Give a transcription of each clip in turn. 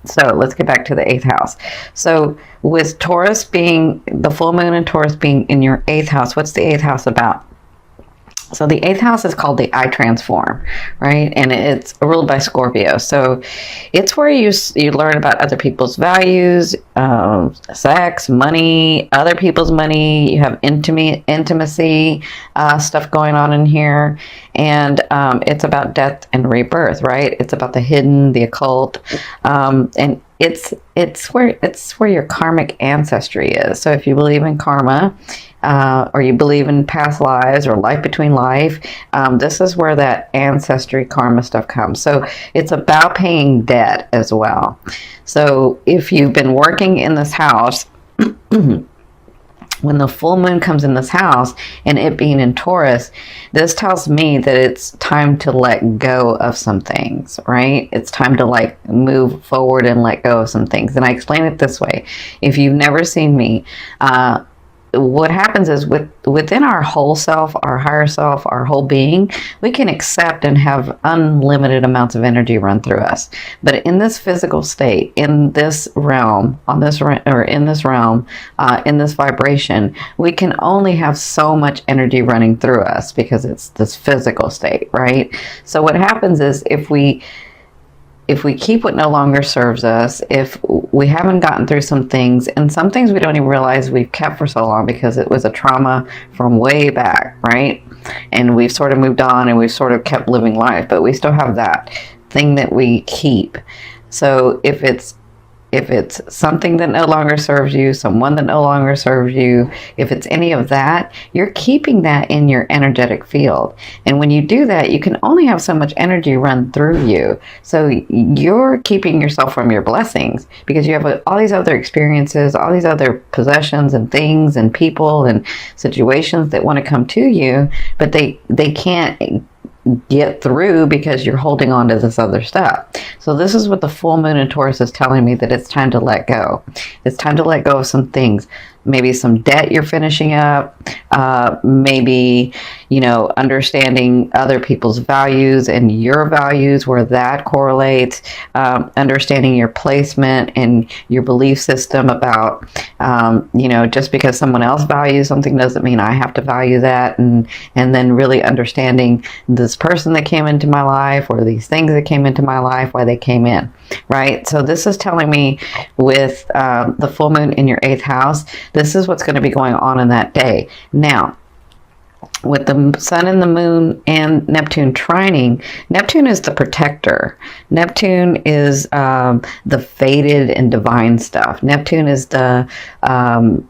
So let's get back to the eighth house. So with Taurus being, the full moon in Taurus being in your eighth house, what's the eighth house about? So the eighth house is called the I transform, right? And it's ruled by Scorpio. So it's where you learn about other people's values, sex, money, other people's money. You have intimacy stuff going on in here. And it's about death and rebirth, right? It's about the hidden, the occult. And it's where your karmic ancestry is. So if you believe in karma, or you believe in past lives or life between life, this is where that ancestry karma stuff comes. So it's about paying debt as well. So if you've been working in this house, when the full moon comes in this house and it being in Taurus, this tells me that it's time to let go of some things, right? It's time to like move forward and let go of some things. And I explain it this way. If you've never seen me, what happens is within our whole self, our higher self, our whole being, we can accept and have unlimited amounts of energy run through us. But in this physical state, in this realm, in this vibration, we can only have so much energy running through us because it's this physical state, right? So what happens is if we keep what no longer serves us, if we haven't gotten through some things, and some things we don't even realize we've kept for so long because it was a trauma from way back, right? And we've sort of moved on and we've sort of kept living life, but we still have that thing that we keep. So if it's something that no longer serves you, someone that no longer serves you, if it's any of that, you're keeping that in your energetic field. And when you do that, you can only have so much energy run through you. So you're keeping yourself from your blessings because you have all these other experiences, all these other possessions and things and people and situations that want to come to you, but they can't get through because you're holding on to this other stuff. So this is what the full moon in Taurus is telling me, that it's time to let go. It's time to let go of some things. Maybe some debt you're finishing up, maybe, understanding other people's values and your values, where that correlates, understanding your placement and your belief system about, just because someone else values something doesn't mean I have to value that, and then really understanding this person that came into my life or these things that came into my life, why they came in, right? So this is telling me with the full moon in your eighth house, this is what's going to be going on in that day. Now, with the sun and the moon and Neptune trining, Neptune is the protector. Neptune is the fated and divine stuff. Neptune is Neptune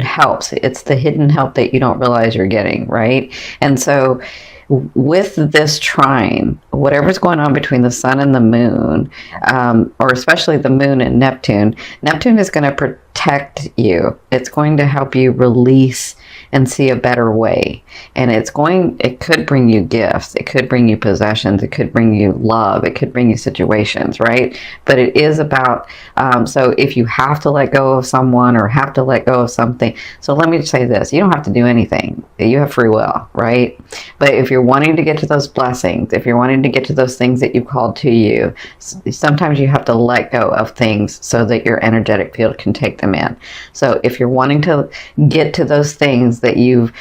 helps. It's the hidden help that you don't realize you're getting, right? And so with this trine, whatever's going on between the sun and the moon, or especially the moon and Neptune is going to protect you. It's going to help you release and see a better way. And it could bring you gifts. It could bring you possessions. It could bring you love. It could bring you situations, right? But it is about, so if you have to let go of someone or have to let go of something, so let me say this, you don't have to do anything. You have free will, right? But if you're wanting to get to those blessings, if you're wanting to get to those things that you've called to you, sometimes you have to let go of things so that your energetic field can take them in. So if you're wanting to get to those things that you've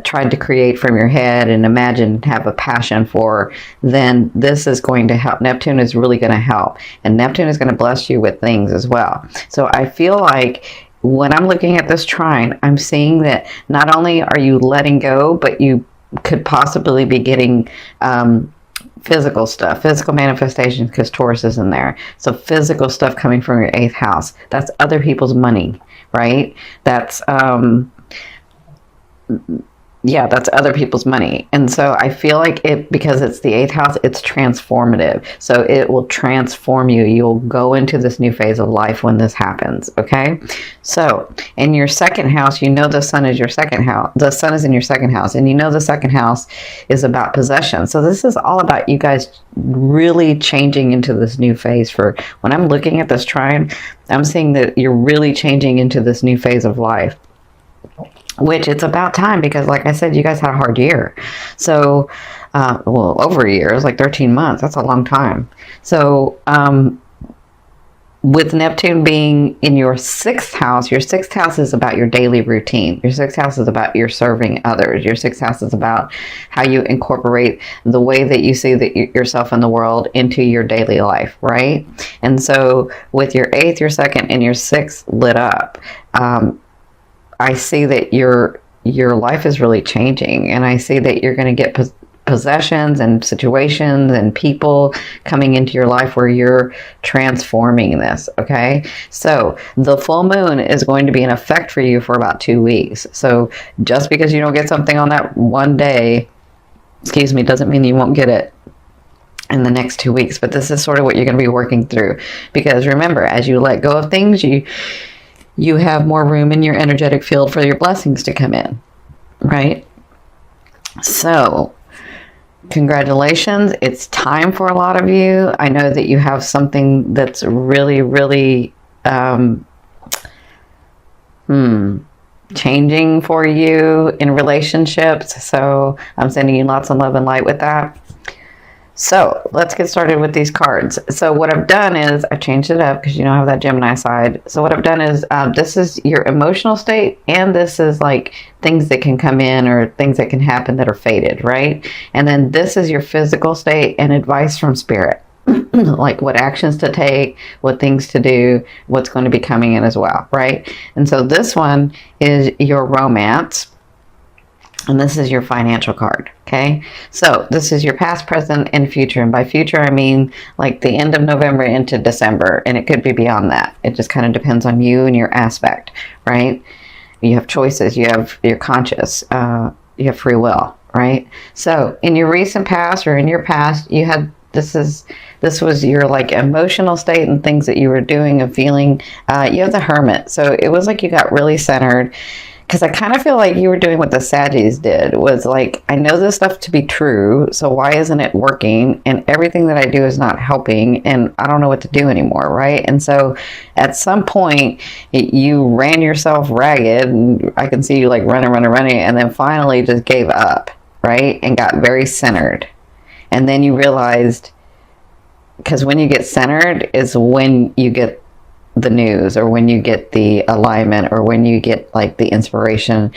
tried to create from your head and imagine and have a passion for, then this is going to help. Neptune is really going to help, and Neptune is going to bless you with things as well. So I feel like when I'm looking at this trine, I'm seeing that not only are you letting go, but you could possibly be getting physical stuff, physical manifestations, because Taurus is in there. So physical stuff coming from your eighth house. That's other people's money, right? That's that's other people's money. And so I feel like because it's the eighth house, it's transformative. So it will transform you. You'll go into this new phase of life when this happens. Okay. So in your second house, the sun is your second house. The sun is in your second house, and the second house is about possession. So this is all about you guys really changing into this new phase. For when I'm looking at this trine, I'm seeing that you're really changing into this new phase of life, which it's about time, because like I said, you guys had a hard year. So, over a year, it was like 13 months. That's a long time. So, with Neptune being in your 6th house, your 6th house is about your daily routine. Your 6th house is about your serving others. Your 6th house is about how you incorporate the way that you see yourself in the world into your daily life, right? And so with your 8th, your 2nd, and your 6th lit up, I see that your life is really changing, and I see that you're going to get possessions and situations and people coming into your life where you're transforming this. Okay, so the full moon is going to be in effect for you for about 2 weeks. So just because you don't get something on that one day, excuse me, doesn't mean you won't get it in the next 2 weeks. But this is sort of what you're going to be working through, because remember, as you let go of things, you have more room in your energetic field for your blessings to come in, right? So congratulations. It's time for a lot of you. I know that you have something that's really, really changing for you in relationships. So I'm sending you lots of love and light with that. So let's get started with these cards. So what I've done is I changed it up because you know I have that Gemini side. So what I've done is this is your emotional state, and this is like things that can come in or things that can happen that are fated, right? And then this is your physical state and advice from spirit, like what actions to take, what things to do, what's going to be coming in as well, right? And so this one is your romance. And this is your financial card, okay? So this is your past, present, and future. And by future, I mean like the end of November into December. And it could be beyond that. It just kind of depends on you and your aspect, right? You have choices. You're conscious. You have free will, right? So in your recent past or in your past, you had this was your like emotional state and things that you were doing and feeling. You have the Hermit. So it was like you got really centered. Because I kind of feel like you were doing what the Saggies did, was like, I know this stuff to be true, so why isn't it working? And everything that I do is not helping, and I don't know what to do anymore, right? And so at some point, you ran yourself ragged, and I can see you like running, and then finally just gave up, right? And got very centered. And then you realized, because when you get centered is when you get the news, or when you get the alignment, or when you get like the inspiration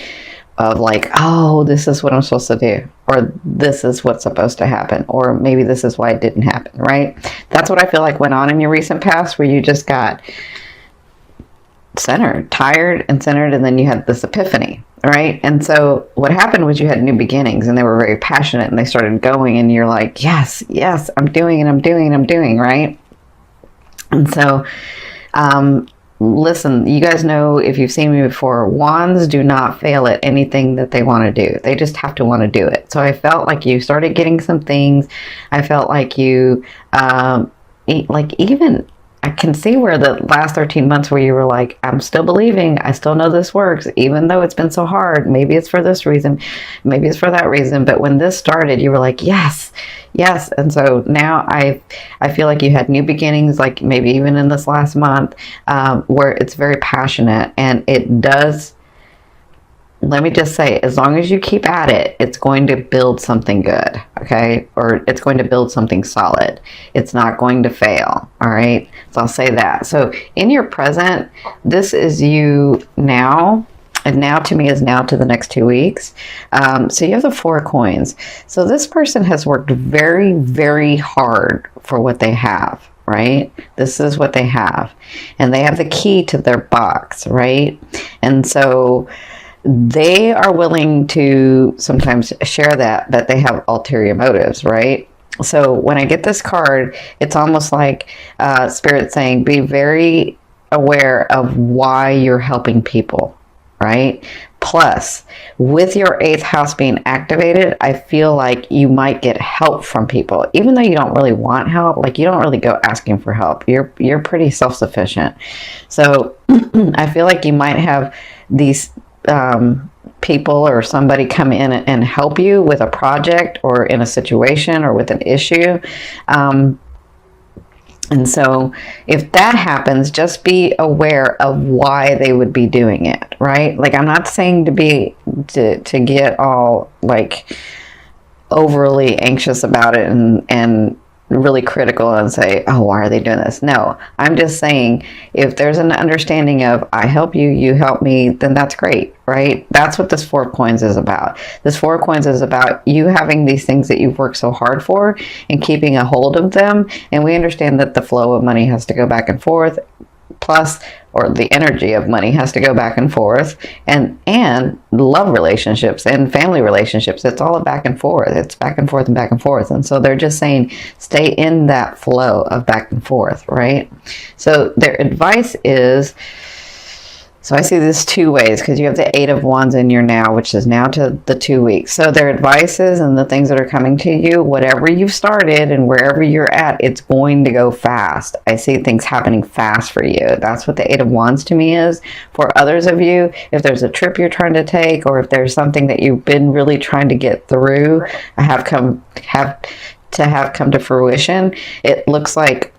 of like, oh, this is what I'm supposed to do, or this is what's supposed to happen, or maybe this is why it didn't happen, right? That's what I feel like went on in your recent past, where you just got centered, tired and centered, and then you had this epiphany, right? And so what happened was you had new beginnings, and they were very passionate, and they started going, and you're like, yes, I'm doing it, right? And so listen, you guys know, if you've seen me before, wands do not fail at anything that they want to do. They just have to want to do it. So I felt like you started getting some things. I felt like you, even I can see where the last 13 months where you were like, I'm still believing, I still know this works, even though it's been so hard. Maybe it's for this reason, maybe it's for that reason. But when this started, you were like, yes. And so now I feel like you had new beginnings, like maybe even in this last month, where it's very passionate, and it does. Let me just say, as long as you keep at it, it's going to build something good, okay? Or it's going to build something solid. It's not going to fail, all right? So I'll say that. So in your present, this is you now, and now to me is now to the next 2 weeks. So you have the 4 of coins. So this person has worked very, very hard for what they have, right? This is what they have. And they have the key to their box, right? And so they are willing to sometimes share that, but they have ulterior motives, right? So when I get this card, it's almost like Spirit saying, be very aware of why you're helping people, right? Plus, with your 8th house being activated, I feel like you might get help from people, even though you don't really want help. Like, you don't really go asking for help. You're pretty self-sufficient. So I feel like you might have these people or somebody come in and help you with a project, or in a situation, or with an issue. And so if that happens, just be aware of why they would be doing it, right? Like, I'm not saying to get all like overly anxious about it and really critical and say, oh, why are they doing this? No, I'm just saying, if there's an understanding of I help you, you help me, then that's great, right? That's what this 4 of Coins is about. This 4 of Coins is about you having these things that you've worked so hard for and keeping a hold of them. And we understand that the flow of money has to go back and forth, plus, or the energy of money has to go back and forth, and love relationships and family relationships, it's all back and forth. It's back and forth and back and forth. And so they're just saying, stay in that flow of back and forth, right? So their advice is, so I see this 2 ways, because you have the 8 of Wands in your now, which is now to the 2 weeks. So their advice is, and the things that are coming to you, whatever you've started and wherever you're at, it's going to go fast. I see things happening fast for you. That's what the 8 of Wands to me is. For others of you, if there's a trip you're trying to take, or if there's something that you've been really trying to get through, have come to fruition, it looks like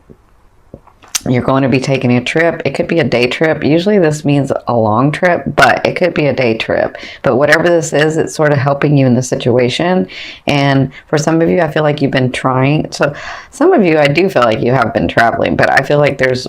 you're going to be taking a trip. It could be a day trip. Usually this means a long trip, but it could be a day trip. But whatever this is, it's sort of helping you in the situation. And for some of you, I feel like you've been trying. So some of you, I do feel like you have been traveling, but I feel like there's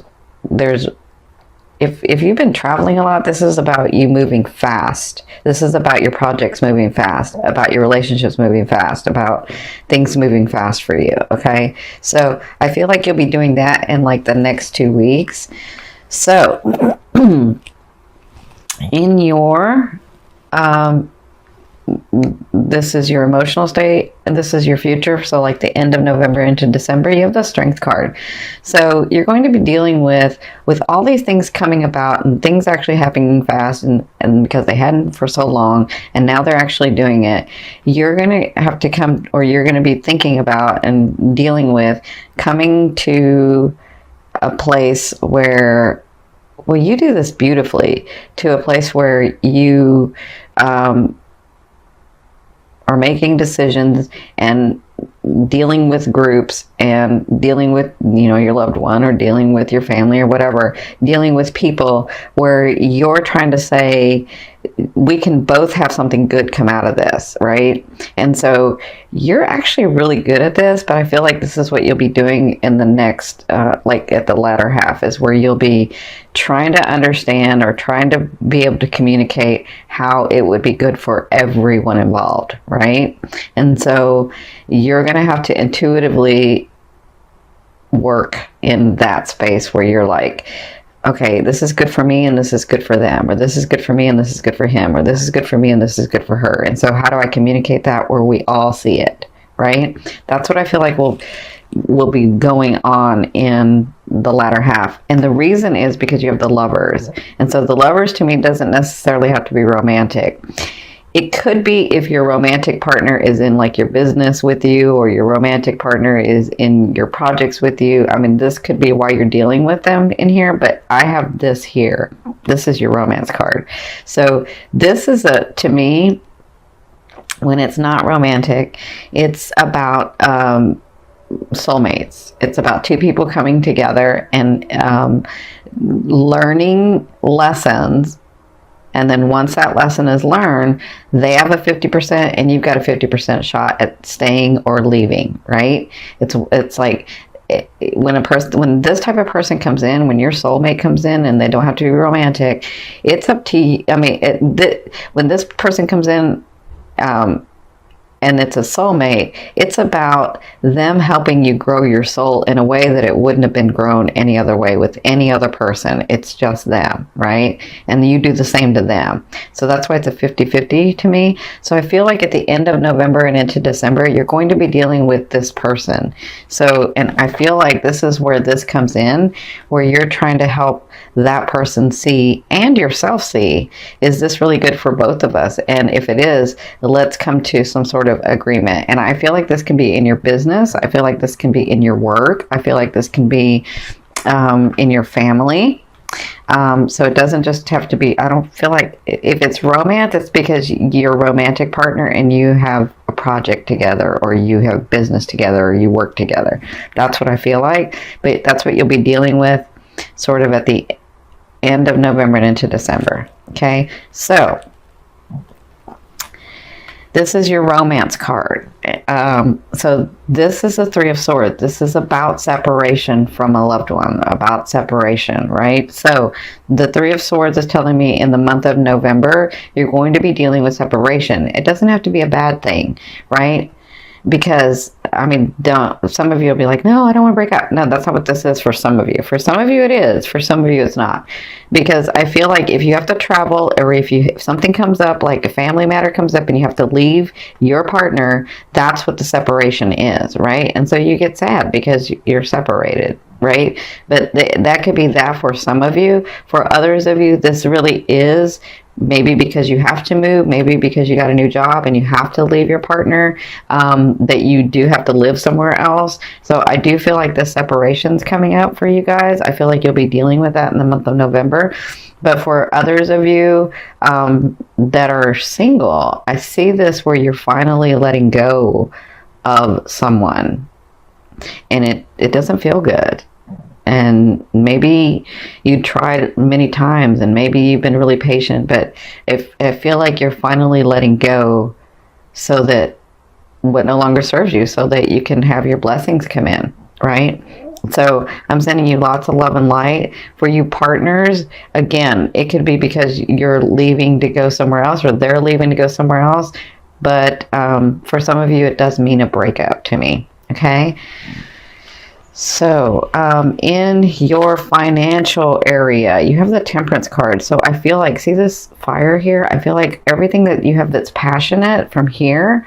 if you've been traveling a lot, this is about you moving fast. This is about your projects moving fast, about your relationships moving fast, about things moving fast for you, okay? So I feel like you'll be doing that in like the next 2 weeks. So in your this is your emotional state, and this is your future. So like the end of November into December, you have the Strength card. So you're going to be dealing with all these things coming about, and things actually happening fast, and because they hadn't for so long, and now they're actually doing it. You're going to have to come, or you're going to be thinking about and dealing with coming to a place where, well, you do this beautifully, to a place where you are making decisions and dealing with groups and dealing with, your loved one, or dealing with your family or whatever, dealing with people where you're trying to say, we can both have something good come out of this, right? And so you're actually really good at this, but I feel like this is what you'll be doing in the next, like at the latter half, is where you'll be trying to understand or trying to be able to communicate how it would be good for everyone involved, right? And so you're going to have to intuitively work in that space where you're like, okay, this is good for me and this is good for them, or this is good for me and this is good for him, or this is good for me and this is good for her. And so how do I communicate that where we all see it, right? That's what I feel like will be going on in the latter half. And the reason is because you have the Lovers. And so the Lovers to me doesn't necessarily have to be romantic. It could be if your romantic partner is in like your business with you, or your romantic partner is in your projects with you. I mean, this could be why you're dealing with them in here, but I have this here. This is your romance card. So this is to me, when it's not romantic, it's about soulmates. It's about two people coming together and learning lessons. And then once that lesson is learned, they have a 50% and you've got a 50% shot at staying or leaving, right? It's like when this type of person comes in, when your soulmate comes in, and they don't have to be romantic, it's up to you. I mean, when this person comes in, and it's a soulmate, it's about them helping you grow your soul in a way that it wouldn't have been grown any other way with any other person. It's just them, right? And you do the same to them. So that's why it's a 50-50 to me. So I feel like at the end of November and into December, you're going to be dealing with this person. So, and I feel like this is where this comes in, where you're trying to help that person see, and yourself see, is this really good for both of us? And if it is, let's come to some sort of agreement. And I feel like this can be in your business. I feel like this can be in your work. I feel like this can be in your family. So it doesn't just have to be, I don't feel like if it's romance, it's because you're a romantic partner and you have a project together, or you have business together, or you work together. That's what I feel like. But that's what you'll be dealing with sort of at the end of November and into December. Okay, so This is your romance card. So this is a Three of Swords. This is about separation from a loved one, about separation, right? So the Three of Swords is telling me in the month of November, you're going to be dealing with separation. It doesn't have to be a bad thing, right? Because, I mean, some of you will be like, no, I don't want to break up. No, that's not what this is for some of you. For some of you it is. For some of you it's not. Because I feel like if you have to travel, or if something comes up, like a family matter comes up and you have to leave your partner, that's what the separation is, right? And so you get sad because you're separated, right? But that could be that for some of you. For others of you, this really is maybe because you have to move, maybe because you got a new job and you have to leave your partner, that you do have to live somewhere else. So I do feel like the separation's coming up for you guys. I feel like you'll be dealing with that in the month of November. But for others of you that are single, I see this where you're finally letting go of someone, and it doesn't feel good. And maybe you tried many times, and maybe you've been really patient, but I feel like you're finally letting go so that what no longer serves you, so that you can have your blessings come in, right? So I'm sending you lots of love and light. For you partners, again, it could be because you're leaving to go somewhere else, or they're leaving to go somewhere else. But for some of you, it does mean a breakup to me, okay? So in your financial area, you have the Temperance card. So I feel like, see this fire here? I feel like everything that you have that's passionate from here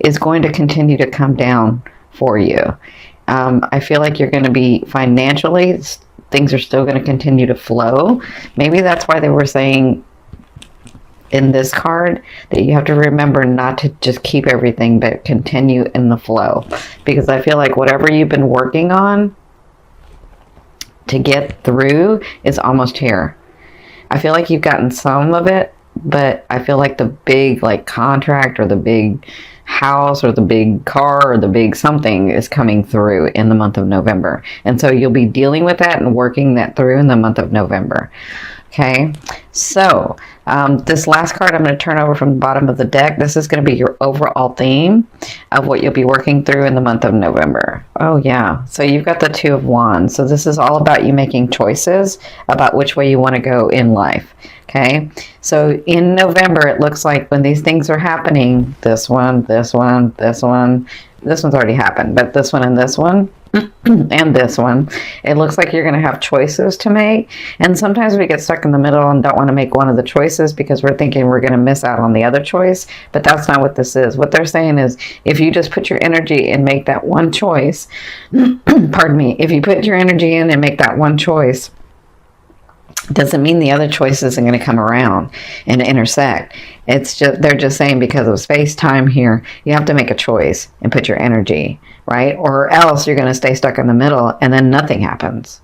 is going to continue to come down for you. I feel like you're going to be financially, things are still going to continue to flow. Maybe that's why they were saying in this card that you have to remember not to just keep everything, but continue in the flow. Because I feel like whatever you've been working on to get through is almost here. I feel like you've gotten some of it, but I feel like the big contract, or the big house, or the big car, or the big something is coming through in the month of November. And so you'll be dealing with that and working that through in the month of November. Okay, so this last card I'm going to turn over from the bottom of the deck. This is going to be your overall theme of what you'll be working through in the month of November. Oh yeah, so you've got the Two of Wands. So this is all about you making choices about which way you want to go in life. Okay, so in November, it looks like when these things are happening, this one's already happened, but this one and this one, and this one, it looks like you're going to have choices to make. And sometimes we get stuck in the middle and don't want to make one of the choices because we're thinking we're going to miss out on the other choice. But that's not what this is. What they're saying is, if you just put your energy and make that one choice, pardon me, if you put your energy in and make that one choice, doesn't mean the other choices are going to come around and intersect. It's just, they're just saying because of space time here, you have to make a choice and put your energy, right? Or else you're going to stay stuck in the middle and then nothing happens.